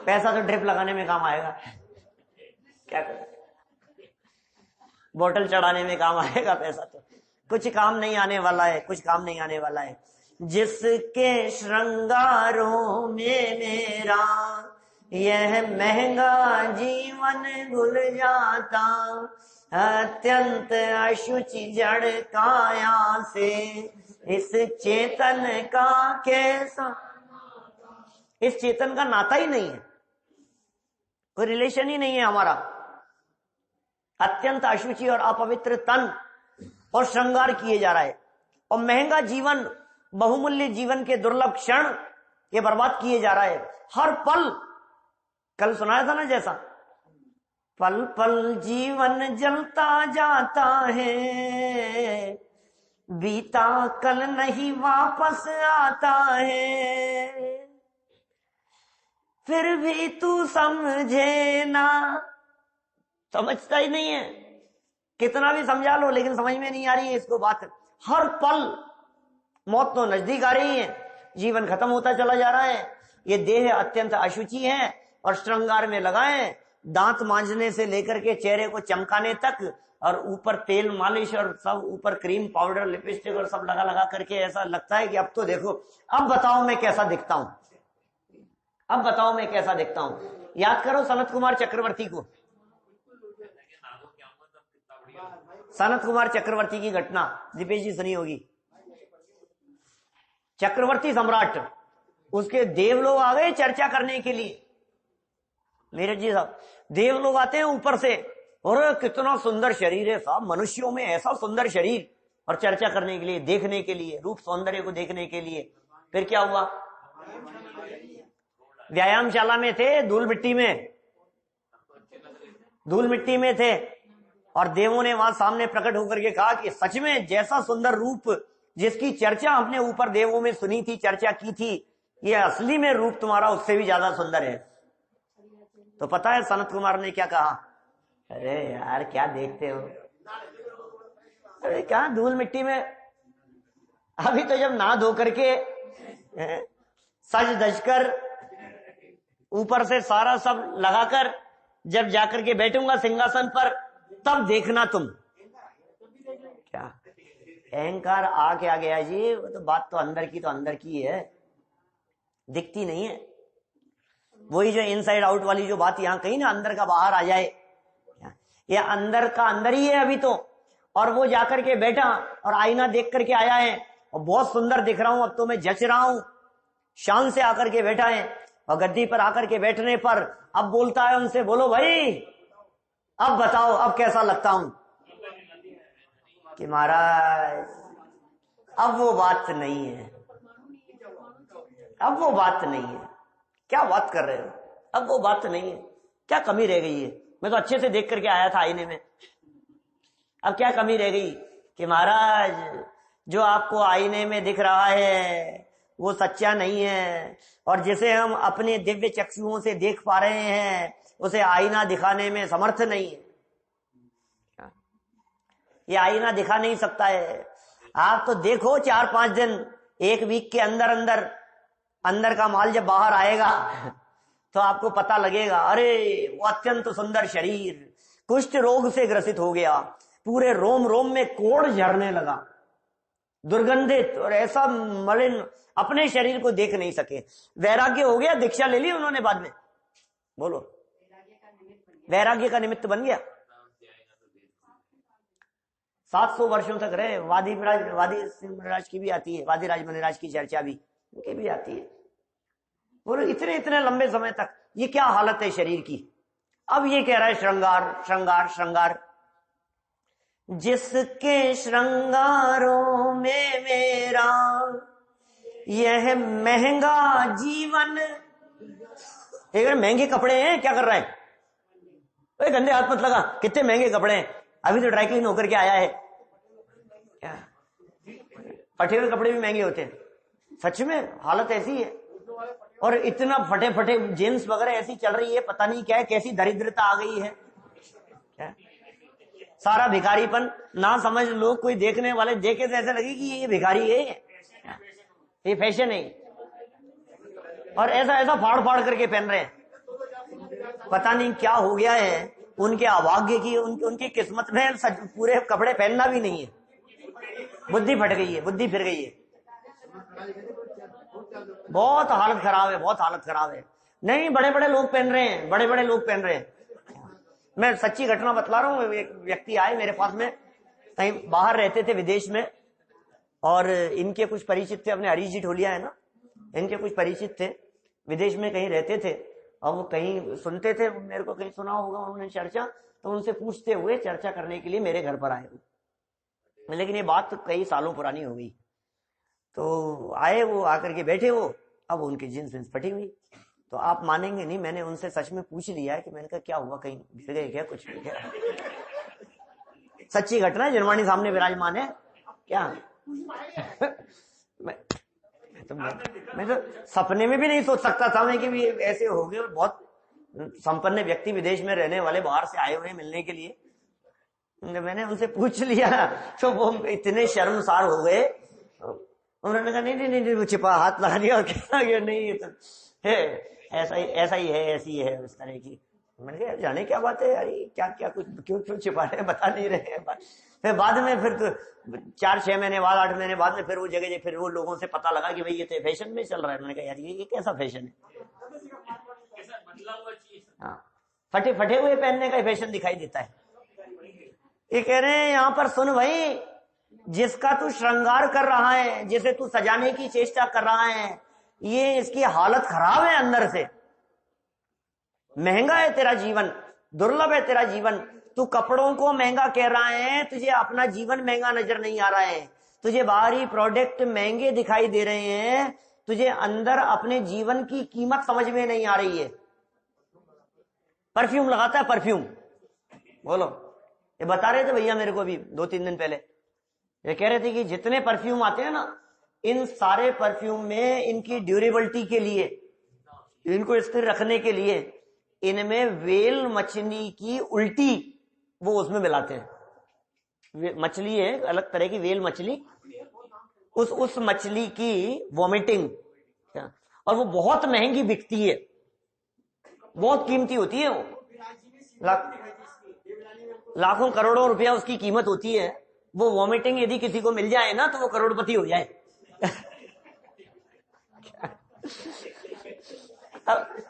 पैसा तो ड्रिप लगाने में काम आएगा, क्या कर, बोतल चढ़ाने में काम आएगा पैसा, तो कुछ काम नहीं आने वाला है, कुछ काम नहीं आने वाला है। जिसके श्रृंगारों में मेरा यह महंगा जीवन घुल जाता, अत्यंत अशुचि जड़ काया से इस चेतन का कैसा, इस चेतन का नाता ही नहीं है, कोई रिलेशन ही नहीं है हमारा। अत्यंत अशुचि और अपवित्र तन और श्रृंगार किए जा रहा है, और महंगा जीवन, बहुमूल्य जीवन के दुर्लभ क्षण ये बर्बाद किए जा रहा है। हर पल, कल सुनाया था ना जैसा, पल पल जीवन जलता जाता है, बीता कल नहीं वापस आता है, फिर भी तू समझे ना, समझता ही नहीं है, कितना भी समझा लो लेकिन समझ में नहीं आ रही है इसको बात। हर पल मौत तो नजदीक आ रही है, जीवन खत्म होता चला जा रहा है। ये देह अत्यंत अशुचि है और श्रृंगार में लगाए, दांत मांजने से लेकर के चेहरे को चमकाने तक, और ऊपर तेल मालिश और सब ऊपर क्रीम पाउडर लिपस्टिक और सब लगा लगा करके ऐसा लगता है कि अब तो देखो, अब बताओ मैं कैसा दिखता हूं, अब बताओ मैं कैसा दिखता हूं। याद करो सनत कुमार चक्रवर्ती को, सनत कुमार चक्रवर्ती की घटना दीपेश जी सुनी होगी। चक्रवर्ती सम्राट, उसके देवलोग आ गए चर्चा करने के लिए। नीरज जी साहब, देवलोग आते हैं ऊपर से, और कितना सुंदर शरीर है साहब, मनुष्यों में ऐसा सुंदर शरीर, और चर्चा करने के लिए, देखने के लिए, रूप सौंदर्य को देखने के लिए। फिर क्या हुआ? व्यायामशाला में थे, धूल मिट्टी में, धूल मिट्टी में थे, और देवों ने वहां सामने प्रकट होकर के कहा कि सच में जैसा सुंदर रूप जिसकी चर्चा हमने ऊपर देवों में सुनी थी, चर्चा की थी, ये असली में रूप तुम्हारा उससे भी ज्यादा सुंदर है। तो पता है सनत कुमार ने क्या कहा? अरे यार क्या देखते हो, अरे क्या धूल मिट्टी में, अभी तो जब नहा धो करके सज धज कर ऊपर से सारा सब लगाकर जब जाकर के बैठूंगा सिंहासन पर, तब देखना तुम। क्या अहंकार आ क्या गया जी, वो तो बात तो अंदर की, तो अंदर की है, दिखती नहीं है। वही जो इनसाइड आउट वाली जो बात यहाँ कही ना, अंदर का बाहर आ जाए, ये अंदर का अंदर ही है अभी तो। और वो जाकर के बैठा और आईना देख करके आया है, और बहुत सुंदर दिख रहा हूं, अब तो मैं जच रहा हूं, शान से आकर के बैठा है। और गद्दी पर आकर के बैठने पर अब बोलता है उनसे, बोलो भाई अब बताओ अब कैसा लगता हूं। कि महाराज अब वो बात नहीं है, अब वो बात नहीं है। क्या बात कर रहे हो, अब वो बात नहीं है, क्या कमी रह गई है? मैं तो अच्छे से देख करके आया था आईने में, अब क्या कमी रह गई? कि महाराज जो आपको आईने में दिख रहा है वो सच्चा नहीं है, और जिसे हम अपने दिव्य चक्षुओं से देख पा रहे हैं उसे आईना दिखाने में समर्थ नहीं है। ये आईना दिखा नहीं सकता है। आप तो देखो 4-5 दिन, एक वीक के अंदर अंदर अंदर का माल जब बाहर आएगा तो आपको पता लगेगा, अरे वो अत्यंत सुंदर शरीर कुष्ठ रोग से ग्रसित हो गया, पूरे रोम रोम में कोढ़ झरने लगा, दुर्गंधित और ऐसा मलिन, अपने शरीर को देख नहीं सके। वैराग्य हो गया, दीक्षा ले ली उन्होंने बाद में, बोलो वैराग्य का निमित्त बन गया। 700 वर्षों तक रहे। वादी सिंहराज की भी आती है, वादीराज मुनिराज की चर्चा भी उनकी भी आती है। बोलो इतने इतने लंबे समय तक ये क्या हालत है शरीर की। अब ये कह रहा है श्रृंगार श्रृंगार श्रृंगार, जिसके श्रृंगारों में मेरा यह महंगा जीवन। एक महंगे कपड़े हैं, क्या कर रहा है, गंदे हाथ मत लगा, कितने महंगे कपड़े हैं, अभी तो ड्राई क्लीन होकर के आया है। क्या फटे हुए कपड़े भी महंगे होते हैं, सच में हालत ऐसी है। और इतना फटे फटे जींस वगैरह ऐसी चल रही है, पता नहीं क्या है, कैसी दरिद्रता आ गई है। क्या सारा भिखारीपन ना समझ लोग, कोई देखने वाले देखे तो ऐसा लगे कि ये भिखारी है, ये फैशन है। और ऐसा ऐसा फाड़ फाड़ करके पहन रहे हैं, पता नहीं क्या हो गया है उनके अभाग्य की, उनकी किस्मत में पूरे कपड़े पहनना भी नहीं है। बुद्धि फट गई है, बुद्धि फिर गई है, बहुत हालत खराब है, बहुत हालत खराब है। नहीं, बड़े बड़े लोग पहन रहे हैं, बड़े बड़े लोग पहन रहे हैं। मैं सच्ची घटना बतला रहा हूँ। एक व्यक्ति आए मेरे पास में, कहीं बाहर रहते थे विदेश में, और इनके कुछ परिचित थे, अपने हरीश जी ढोलिया है ना, इनके कुछ परिचित थे, विदेश में कहीं रहते थे। और वो कहीं सुनते थे, मेरे को कहीं सुना होगा उन्होंने चर्चा, तो उनसे पूछते हुए चर्चा करने के लिए मेरे घर पर आए। लेकिन ये बात तो कई सालों पुरानी हो गई। तो आए वो, आकर के बैठे वो, अब उनकी जींस विंस फटी हुई। तो आप मानेंगे नहीं, मैंने उनसे सच में पूछ लिया है कि मैंने कहा क्या हुआ, कहीं गिर गए क्या, कुछ क्या? सच्ची घटना, जनवाणी सामने विराजमान है क्या। मैं तो सपने में भी नहीं सोच सकता था मैं कि भी ऐसे हो गए। बहुत संपन्न व्यक्ति विदेश में रहने वाले, बाहर से आए हुए मिलने के लिए। मैंने उनसे पूछ लिया तो वो इतने शर्मसार हो गए। उन्होंने कहा नहीं नहीं नहीं, वो छिपा हाथ लगा दिया और कहा नहीं, ये तो है, ऐसा ही है, ऐसी है उस तरह की। मैंने कहा जाने क्या बात है यार, क्या क्या कुछ क्यों छिपा रहे हैं, बता नहीं रहे हैं। फिर बाद में, फिर तो 4-6 महीने बाद, 8 महीने बाद में फिर वो जगह फिर वो लोगों से पता लगा कि भाई ये तो फैशन में चल रहा है। मैंने कहा यार ये कैसा फैशन है। हाँ, फटे फटे हुए पहनने का फैशन दिखाई देता है। ये कह रहे हैं यहाँ पर, सुन भाई, जिसका तू श्रृंगार कर रहा है, जिसे तू सजाने की चेष्टा कर रहा है, ये इसकी हालत खराब है अंदर से। महंगा है तेरा जीवन, दुर्लभ है तेरा जीवन। तू कपड़ों को महंगा कह रहा है, तुझे अपना जीवन महंगा नजर नहीं आ रहा है। तुझे बाहरी प्रोडक्ट महंगे दिखाई दे रहे हैं, तुझे अंदर अपने जीवन की कीमत समझ में नहीं आ रही है। परफ्यूम लगाता है, परफ्यूम, बोलो, ये बता रहे थे भैया मेरे को अभी 2-3 दिन पहले। ये कह रहे थे कि जितने परफ्यूम आते हैं ना, इन सारे परफ्यूम में इनकी ड्यूरेबिलिटी के लिए, इनको स्थिर रखने के लिए, इनमें वेल मछली की उल्टी वो उसमें मिलाते हैं। मछली है अलग तरह की, वेल मछली, उस मछली की वॉमिटिंग, और वो बहुत महंगी बिकती है, बहुत कीमती होती है वो, लाखों करोड़ों रुपया उसकी कीमत होती है। वो वॉमिटिंग यदि किसी को मिल जाए ना, तो वो करोड़पति हो जाए।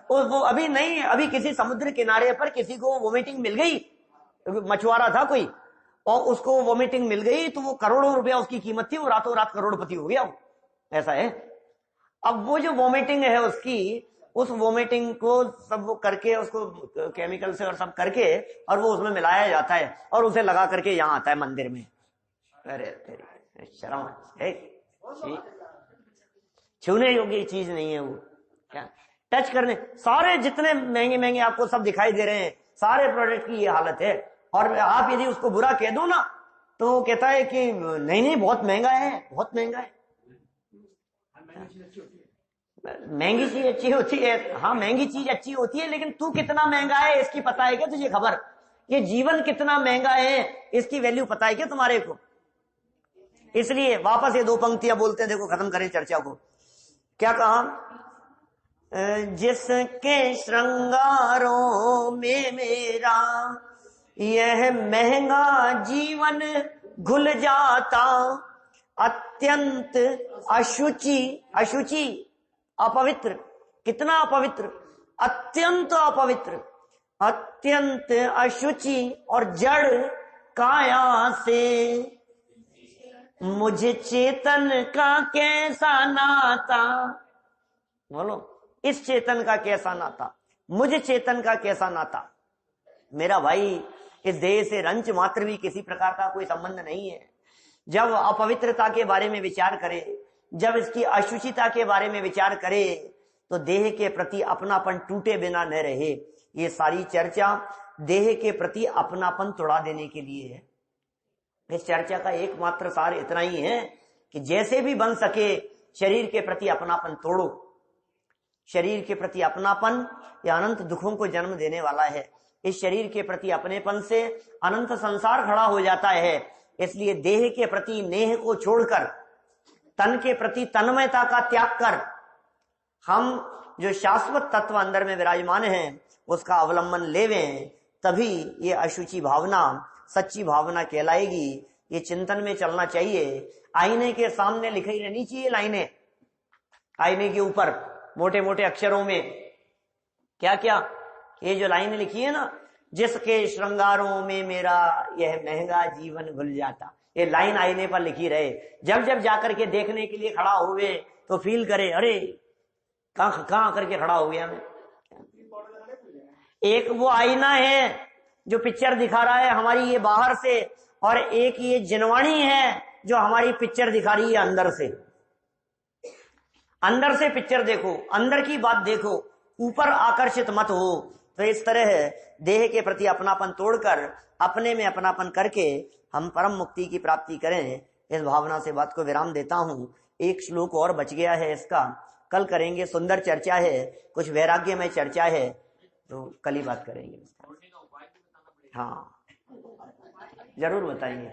वो अभी नहीं, अभी किसी समुद्र किनारे पर किसी को वॉमिटिंग मिल गई, मछुआरा था कोई, और उसको वॉमिटिंग मिल गई, तो वो करोड़ों रुपया उसकी कीमत थी, वो रातों रात करोड़पति हो गया। ऐसा है। अब वो जो वॉमिटिंग है उसकी, उस वॉमिटिंग को सब वो करके, उसको केमिकल से और सब करके, और वो उसमें मिलाया जाता है, और उसे लगा करके यहाँ आता है मंदिर में। अरे शर्म है, छूने योग्य चीज नहीं है वो। क्या टच करने, सारे जितने महंगे महंगे आपको सब दिखाई दे रहे हैं, सारे प्रोडक्ट की ये हालत है। और आप यदि उसको बुरा कह दो ना, तो वो कहता है कि नहीं नहीं बहुत महंगा है, बहुत महंगा है। महंगी चीज अच्छी होती है, हाँ महंगी चीज अच्छी होती है, लेकिन तू कितना महंगा है इसकी पता है क्या तुझे? खबर, ये जीवन कितना महंगा है इसकी वैल्यू पता है क्या तुम्हारे को? इसलिए वापस ये 2 पंक्तियां बोलते हैं, देखो खत्म करें चर्चा को। क्या कहा? जिसके श्रृंगारों में मेरा यह महंगा जीवन घुल जाता, अत्यंत अशुचि, अशुचि अपवित्र, कितना अपवित्र, अत्यंत अपवित्र, अत्यंत अशुचि और जड़ काया से मुझे चेतन का कैसा नाता। बोलो, इस चेतन का कैसा नाता, मुझे चेतन का कैसा नाता। मेरा भाई, इस देह से रंच मात्र भी किसी प्रकार का कोई संबंध नहीं है। जब अपवित्रता के बारे में विचार करे, जब इसकी अशुचिता के बारे में विचार करे, तो देह के प्रति अपनापन टूटे बिना न रहे। ये सारी चर्चा देह के प्रति अपनापन तोड़ा देने के लिए है। इस चर्चा का एकमात्र सार इतना ही है कि जैसे भी बन सके शरीर के प्रति अपनापन तोड़ो। शरीर के प्रति अपनापन या अनंत दुखों को जन्म देने वाला है। इस शरीर के प्रति अपनेपन से अनंत संसार खड़ा हो जाता है। इसलिए देह के प्रति नेह को छोड़कर, तन के प्रति तन्मयता का त्याग कर, हम जो शाश्वत तत्व अंदर में विराजमान है उसका अवलंबन लेवें, तभी ये अशुचि भावना सच्ची भावना कहलाएगी। ये चिंतन में चलना चाहिए। आईने के सामने लिखी रहनी चाहिए लाइनें, आईने के ऊपर मोटे मोटे अक्षरों में क्या क्या, ये जो लाइनें लिखी है ना, जिसके श्रृंगारों में मेरा यह महंगा जीवन घुल जाता, ये लाइन आईने पर लिखी रहे। जब जब जाकर के देखने के लिए खड़ा हुए तो फील करे, अरे कहां करके खड़ा हो गया मैं। एक वो आईना है जो पिक्चर दिखा रहा है हमारी ये बाहर से, और एक ये जिनवाणी है जो हमारी पिक्चर दिखा रही है अंदर से। अंदर से पिक्चर देखो, अंदर की बात देखो, ऊपर आकर्षित मत हो। तो इस तरह देह के प्रति अपनापन तोड़कर अपने में अपनापन करके हम परम मुक्ति की प्राप्ति करें। इस भावना से बात को विराम देता हूं। एक श्लोक और बच गया है, इसका कल करेंगे। सुंदर चर्चा है, कुछ वैराग्यमय चर्चा है, तो कल ही बात करेंगे। हाँ, जरूर बताएंगे।